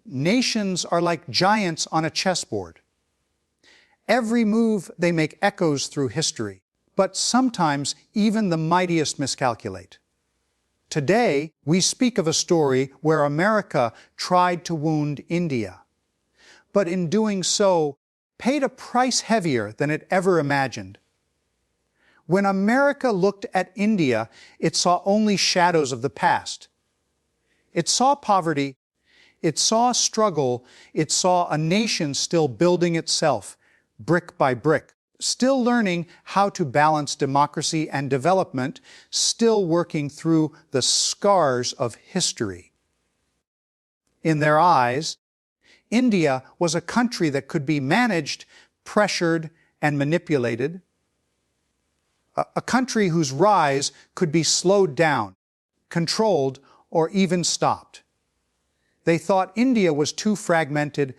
Nations are like giants on a chessboard. Every move they make echoes through history, but sometimes even the mightiest miscalculate. Today, we speak of a story where America tried to wound India, but in doing so, paid a price heavier than it ever imagined. When America looked at India, it saw only shadows of the past. It saw poverty, it saw struggle, it saw a nation still building itself, brick by brick, still learning how to balance democracy and development, still working through the scars of history. In their eyes, India was a country that could be managed, pressured, and manipulated. A country whose rise could be slowed down, controlled, or even stopped. They thought India was too fragmented,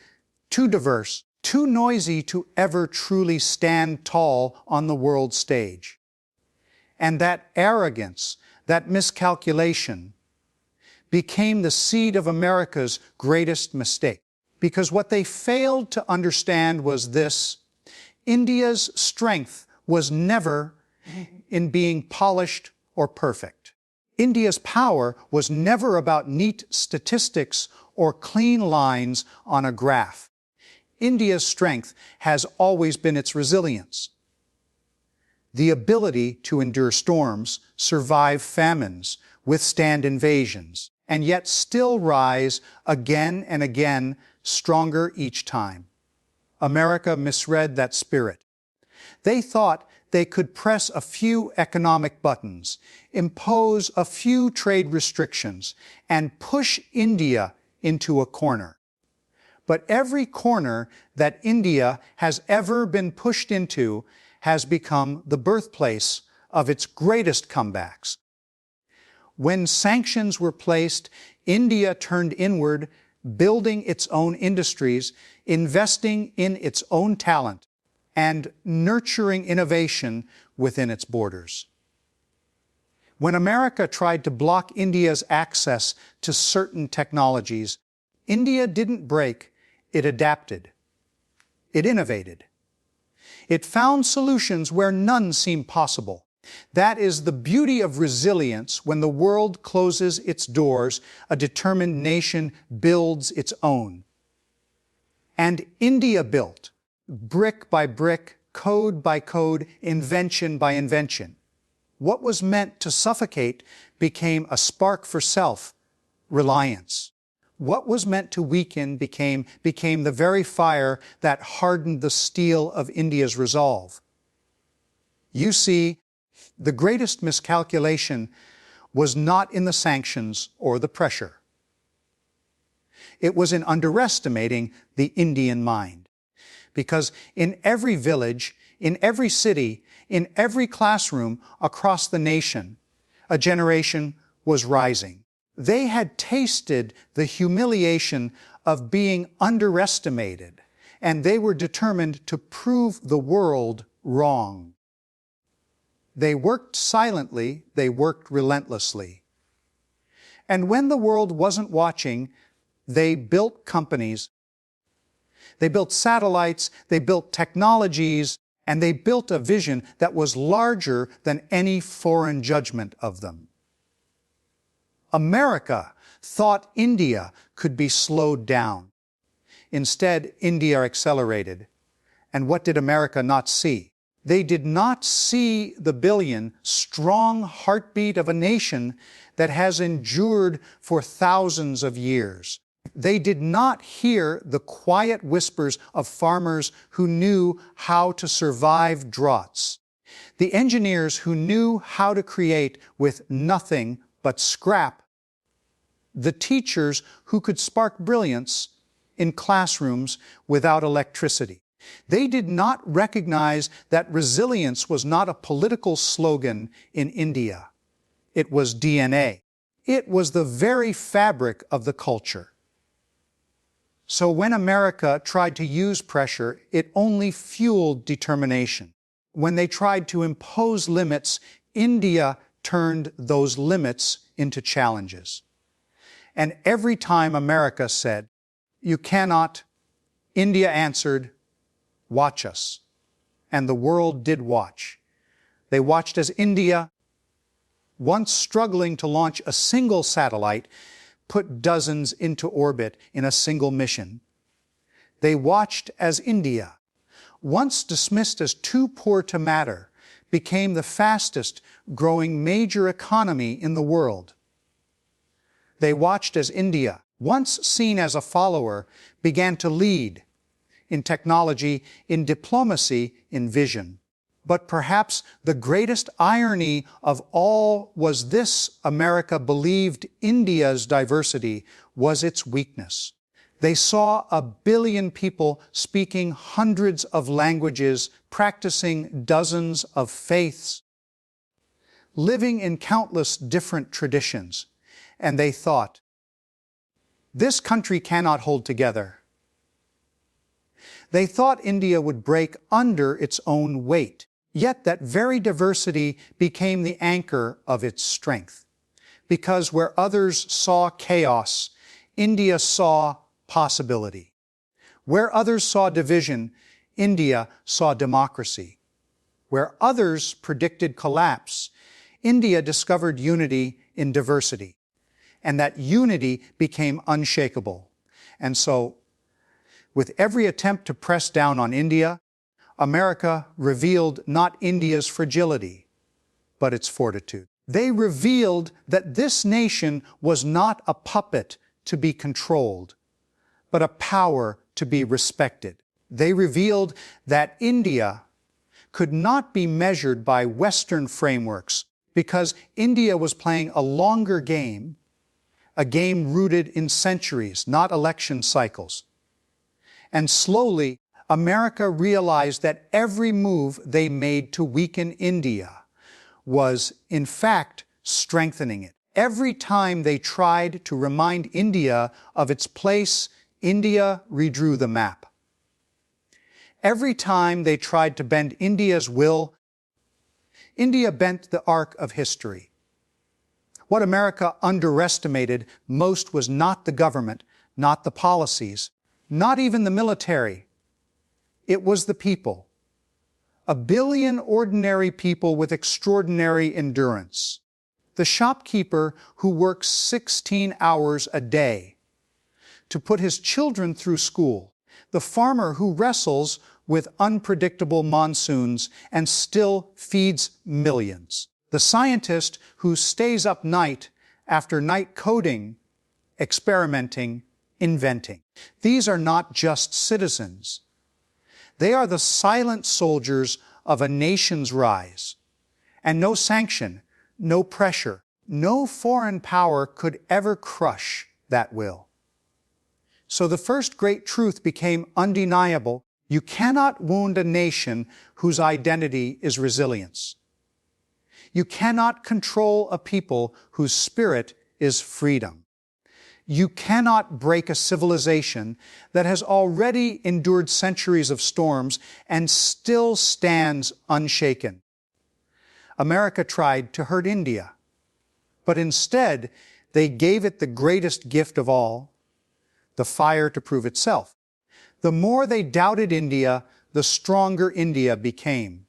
too diverse, too noisy to ever truly stand tall on the world stage. And that arrogance, that miscalculation, became the seed of America's greatest mistake. Because what they failed to understand was this: India's strength was never in being polished or perfect. India's power was never about neat statistics or clean lines on a graph. India's strength has always been its resilience. The ability to endure storms, survive famines, withstand invasions, and yet still rise again and again, stronger each time. America misread that spirit. They thought they could press a few economic buttons, impose a few trade restrictions, and push India into a corner. But every corner that India has ever been pushed into has become the birthplace of its greatest comebacks. When sanctions were placed, India turned inward, building its own industries, investing in its own talent, and nurturing innovation within its borders. When America tried to block India's access to certain technologies, India didn't break, it adapted. It innovated. It found solutions where none seemed possible. That is the beauty of resilience. When the world closes its doors, a determined nation builds its own. And India built, brick by brick, code by code, invention by invention. What was meant to suffocate became a spark for self-reliance. What was meant to weaken became the very fire that hardened the steel of India's resolve. You see, the greatest miscalculation was not in the sanctions or the pressure. It was in underestimating the Indian mind. Because in every village, in every city, in every classroom across the nation, a generation was rising. They had tasted the humiliation of being underestimated, and they were determined to prove the world wrong. They worked silently, they worked relentlessly. And when the world wasn't watching, they built companies. They built satellites, they built technologies, and they built a vision that was larger than any foreign judgment of them. America thought India could be slowed down. Instead, India accelerated. And what did America not see? They did not see the billion, strong heartbeat of a nation that has endured for thousands of years. They did not hear the quiet whispers of farmers who knew how to survive droughts. The engineers who knew how to create with nothing but scrap. The teachers who could spark brilliance in classrooms without electricity. They did not recognize that resilience was not a political slogan in India. It was DNA. It was the very fabric of the culture. So when America tried to use pressure, it only fueled determination. When they tried to impose limits, India turned those limits into challenges. And every time America said, You cannot. India answered, watch us. And the world did watch. They watched as India, once struggling to launch a single satellite, put dozens into orbit in a single mission. They watched as India, once dismissed as too poor to matter, became the fastest growing major economy in the world. They watched as India, once seen as a follower, began to lead in technology, in diplomacy, in vision. But perhaps the greatest irony of all was this: America believed India's diversity was its weakness. They saw 1 billion people speaking hundreds of languages, practicing dozens of faiths, living in countless different traditions, and they thought, this country cannot hold together. They thought India would break under its own weight. Yet that very diversity became the anchor of its strength. Because where others saw chaos, India saw possibility. Where others saw division, India saw democracy. Where others predicted collapse, India discovered unity in diversity. And that unity became unshakable. And so, with every attempt to press down on India, America revealed not India's fragility, but its fortitude. They revealed that this nation was not a puppet to be controlled, but a power to be respected. They revealed that India could not be measured by Western frameworks because India was playing a longer game, a game rooted in centuries, not election cycles. And slowly, America realized that every move they made to weaken India was, in fact, strengthening it. Every time they tried to remind India of its place, India redrew the map. Every time they tried to bend India's will, India bent the arc of history. What America underestimated most was not the government, not the policies, not even the military. It was the people. 1 billion ordinary people with extraordinary endurance. The shopkeeper who works 16 hours a day to put his children through school. The farmer who wrestles with unpredictable monsoons and still feeds millions. The scientist who stays up night after night coding, experimenting, inventing. These are not just citizens. They are the silent soldiers of a nation's rise. And no sanction, no pressure, no foreign power could ever crush that will. So the first great truth became undeniable. You cannot wound a nation whose identity is resilience. You cannot control a people whose spirit is freedom. You cannot break a civilization that has already endured centuries of storms and still stands unshaken. America tried to hurt India, but instead they gave it the greatest gift of all, the fire to prove itself. The more they doubted India, the stronger India became.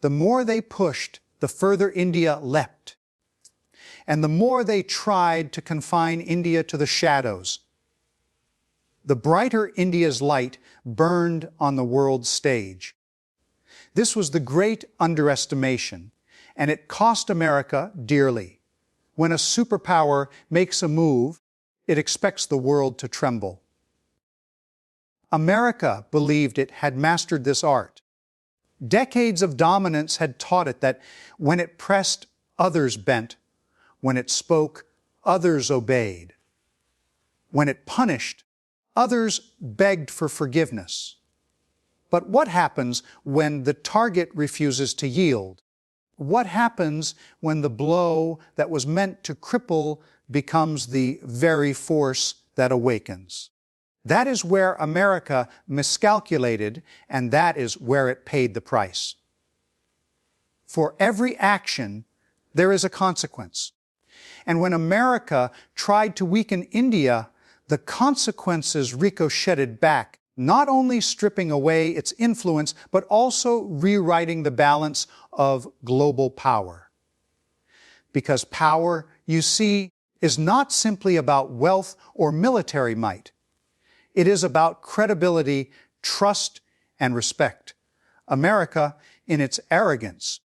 The more they pushed, the further India leapt. And the more they tried to confine India to the shadows, the brighter India's light burned on the world stage. This was the great underestimation, and it cost America dearly. When a superpower makes a move, it expects the world to tremble. America believed it had mastered this art. Decades of dominance had taught it that when it pressed, others bent. When it spoke, others obeyed. When it punished, others begged for forgiveness. But what happens when the target refuses to yield? What happens when the blow that was meant to cripple becomes the very force that awakens? That is where America miscalculated, and that is where it paid the price. For every action, there is a consequence. And when America tried to weaken India, The consequences ricocheted back, not only stripping away its influence, but also rewriting the balance of global power. Because power, you see, is not simply about wealth or military might. It is about credibility, trust, and respect. America, in its arrogance,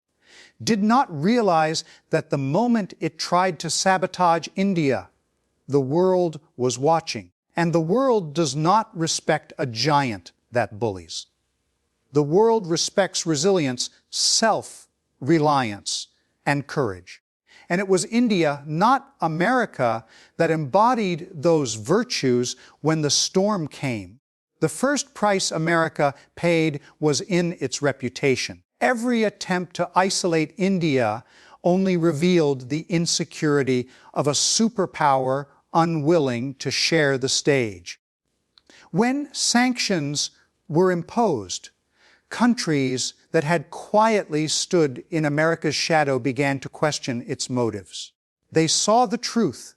did not realize that the moment it tried to sabotage India, the world was watching. And the world does not respect a giant that bullies. The world respects resilience, self-reliance, and courage. And it was India, not America, that embodied those virtues when the storm came. The first price America paid was in its reputation. Every attempt to isolate India only revealed the insecurity of a superpower unwilling to share the stage. When sanctions were imposed, countries that had quietly stood in America's shadow began to question its motives. They saw the truth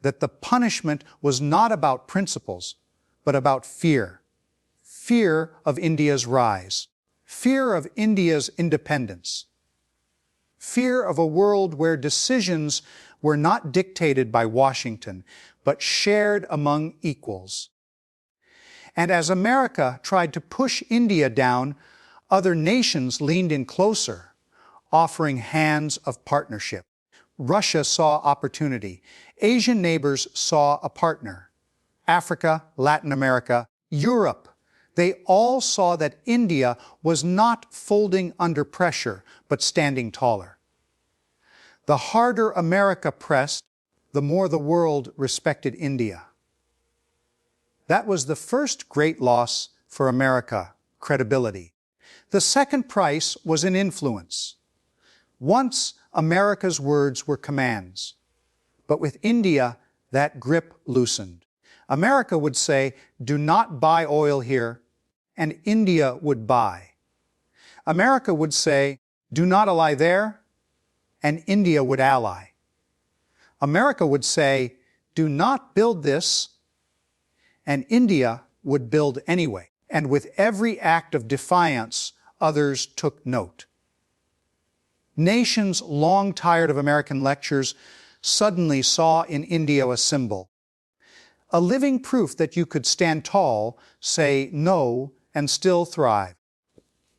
that the punishment was not about principles, but about fear. Fear of India's rise. Fear of India's independence. Fear of a world where decisions were not dictated by Washington, but shared among equals. And as America tried to push India down, other nations leaned in closer, offering hands of partnership. Russia saw opportunity. Asian neighbors saw a partner. Africa, Latin America, Europe, they all saw that India was not folding under pressure, but standing taller. The harder America pressed, the more the world respected India. That was the first great loss for America, credibility. The second price was in influence. Once, America's words were commands. But with India, that grip loosened. America would say, "Do not buy oil here," and India would buy. America would say, "Do not ally there," and India would ally. America would say, "Do not build this," and India would build anyway. And with every act of defiance, others took note. Nations long tired of American lectures suddenly saw in India a symbol, a living proof that you could stand tall, say no, and still thrive.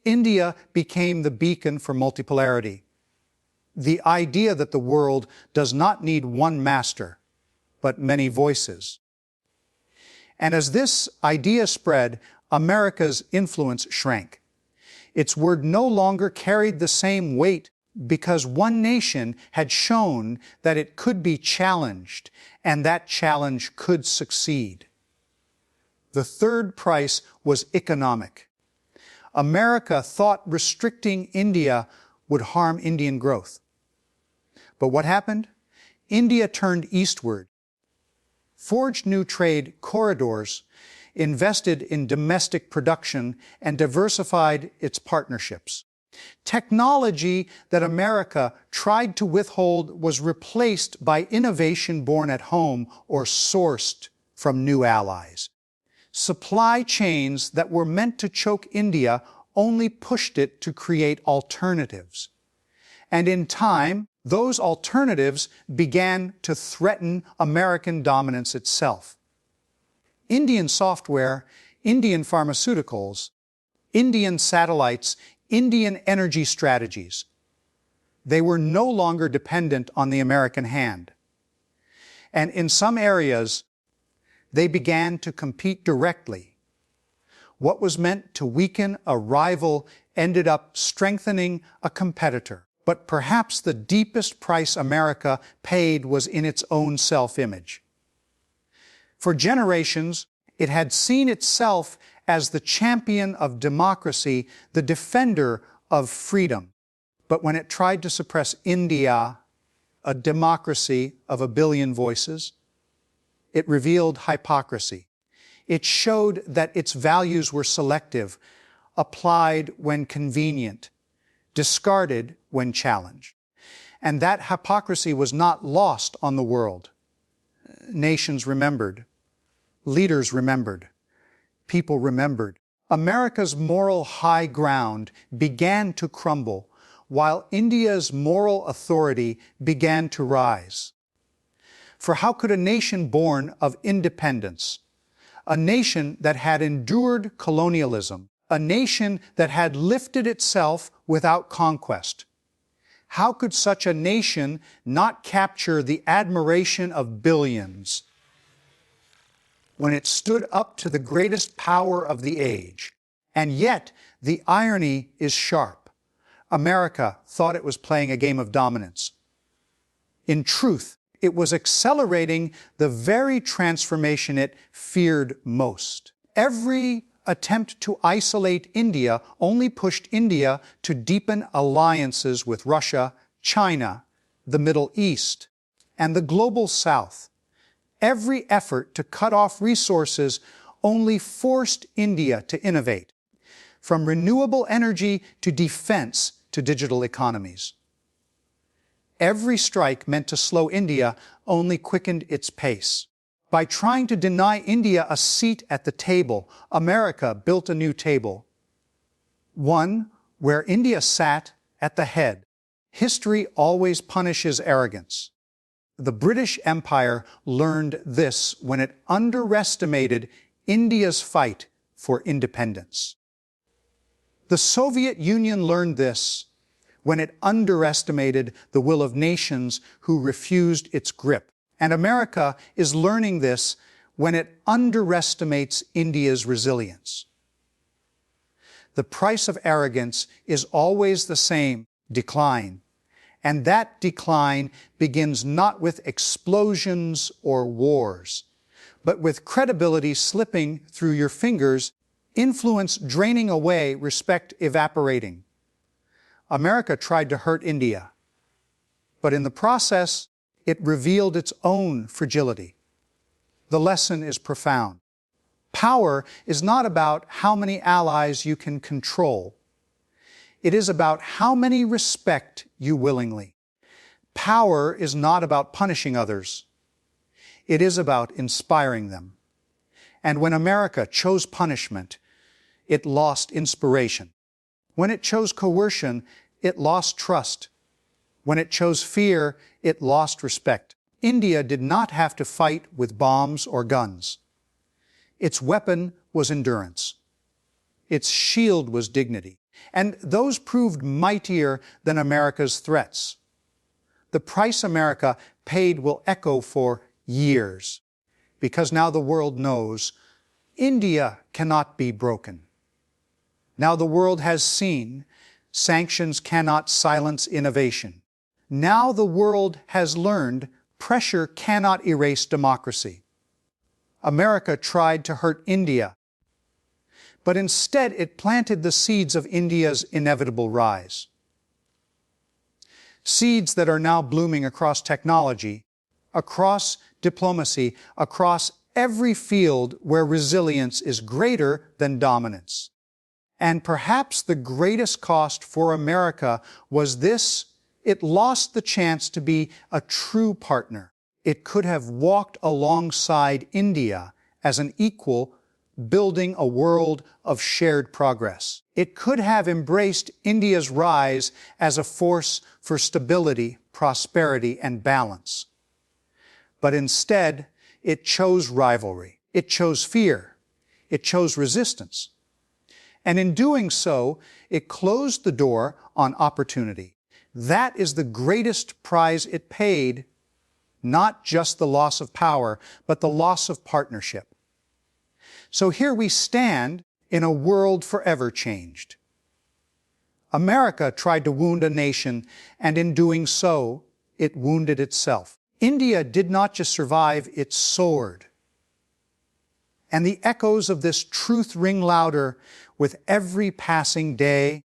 India became the beacon for multipolarity, the idea that the world does not need one master, but many voices. And as this idea spread, America's influence shrank. Its word no longer carried the same weight because one nation had shown that it could be challenged, and that challenge could succeed. The third price was economic. America thought restricting India would harm Indian growth. But what happened? India turned eastward, forged new trade corridors, invested in domestic production, and diversified its partnerships. Technology that America tried to withhold was replaced by innovation born at home or sourced from new allies. Supply chains that were meant to choke India only pushed it to create alternatives. And in time, those alternatives began to threaten American dominance itself. Indian software, Indian pharmaceuticals, Indian satellites, Indian energy strategies. They were no longer dependent on the American hand. And in some areas, they began to compete directly. What was meant to weaken a rival ended up strengthening a competitor. But perhaps the deepest price America paid was in its own self-image. For generations, it had seen itself as the champion of democracy, the defender of freedom. But when it tried to suppress India, a democracy of a billion voices, it revealed hypocrisy. It showed that its values were selective, applied when convenient, discarded when challenged. And that hypocrisy was not lost on the world. Nations remembered. Leaders remembered. People remembered. America's moral high ground began to crumble, while India's moral authority began to rise. For how could a nation born of independence, a nation that had endured colonialism, a nation that had lifted itself without conquest, how could such a nation not capture the admiration of billions when it stood up to the greatest power of the age? And yet, the irony is sharp. America thought it was playing a game of dominance. In truth, it was accelerating the very transformation it feared most. Every attempt to isolate India only pushed India to deepen alliances with Russia, China, the Middle East, and the global South. Every effort to cut off resources only forced India to innovate, from renewable energy to defense to digital economies. Every strike meant to slow India only quickened its pace. By trying to deny India a seat at the table, America built a new table, one where India sat at the head. History always punishes arrogance. The British Empire learned this when it underestimated India's fight for independence. The Soviet Union learned this when it underestimated the will of nations who refused its grip. And America is learning this when it underestimates India's resilience. The price of arrogance is always the same: decline. And that decline begins not with explosions or wars, but with credibility slipping through your fingers, influence draining away, respect evaporating. America tried to hurt India, but in the process, it revealed its own fragility. The lesson is profound. Power is not about how many allies you can control. It is about how many respect you willingly. Power is not about punishing others. It is about inspiring them. And when America chose punishment, it lost inspiration. When it chose coercion, it lost trust. When it chose fear, it lost respect. India did not have to fight with bombs or guns. Its weapon was endurance. Its shield was dignity. And those proved mightier than America's threats. The price America paid will echo for years, because now the world knows India cannot be broken. Now the world has seen sanctions cannot silence innovation. Now the world has learned pressure cannot erase democracy. America tried to hurt India, but instead it planted the seeds of India's inevitable rise. Seeds that are now blooming across technology, across diplomacy, across every field where resilience is greater than dominance. And perhaps the greatest cost for America was this: it lost the chance to be a true partner. It could have walked alongside India as an equal, building a world of shared progress. It could have embraced India's rise as a force for stability, prosperity, and balance. But instead, it chose rivalry. It chose fear. It chose resistance. And in doing so, it closed the door on opportunity. That is the greatest price it paid, not just the loss of power, but the loss of partnership. So here we stand in a world forever changed. America tried to wound a nation, and in doing so, it wounded itself. India did not just survive, it soared. And the echoes of this truth ring louder with every passing day.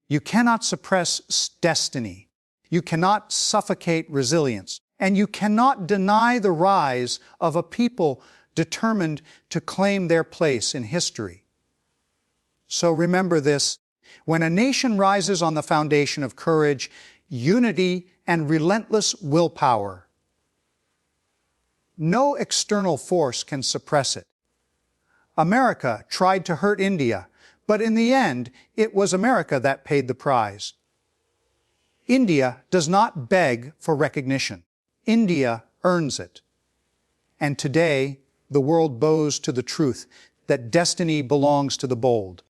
You cannot suppress destiny. You cannot suffocate resilience. And you cannot deny the rise of a people determined to claim their place in history. So remember this: when a nation rises on the foundation of courage, unity, and relentless willpower, no external force can suppress it. America tried to hurt India, but in the end, it was America that paid the prize. India does not beg for recognition. India earns it. And today, the world bows to the truth that destiny belongs to the bold.